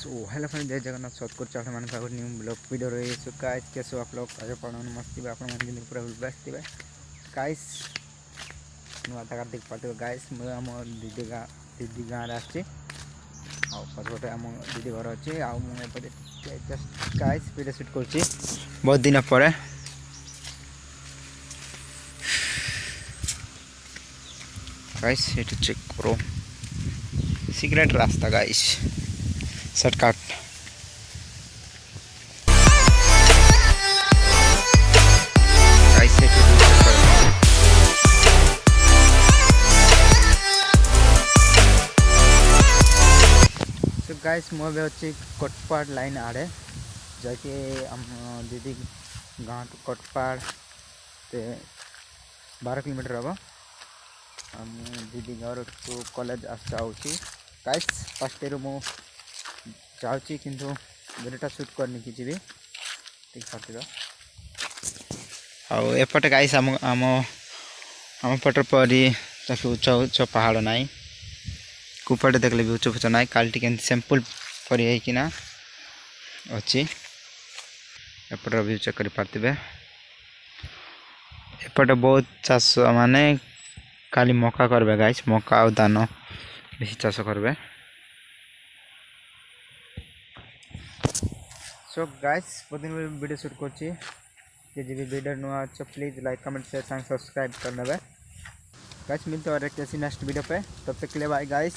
Hello friend, जय जगन्नाथ स्वागत कर मान का न्यू ब्लॉग वीडियो रही सो गाइस कैसे हो आप लोग आज पढ़ाने मस्त थी आप जिंदगी पूरा व्यस्त थी गाइस नुआ देख पाते गाइस मैं आम दीदी गाँव आसी पछपटे आम दीदी घर अच्छे आते जस्ट गाइस वीडियो शूट कर बहुत दिन पर गाइस ये चेक करो सिगरेट रास्ता गाइस शॉर्टकट गाइस मो अच्छी कटपाड़ लाइन आड़े जाके आम दीदी गाँव टू कटपाड़ ते 12 किलोमीटर हम आम दीदी घर टू कॉलेज आसी गाइस फर्स्ट ईयर मु जाऊँगी किंतु वीडियोटा शूट करनी कि जी ठीक पार्टी आएपटे गाइस आम आम आम पटर परी उच्च उच्च पहाड़ ना कूपटे देखले भी उच्च उच्च ना क्वालिटी के सिंपल परीना अच्छी एपटर भी चेक कर पार्थे एपटे बहुत चाष माने खाली मका करबे गाइस मका और धान बेसी चाष करबे सो गाइस बहुत दिन वीडियो शूट करछि जी वीडियो नुआ अच्छा please like comment share subscribe कर नेबे गाइस मिलते हैं और एक ऐसी नेक्स्ट वीडियो पे तब तक के लिए बाय गाइस।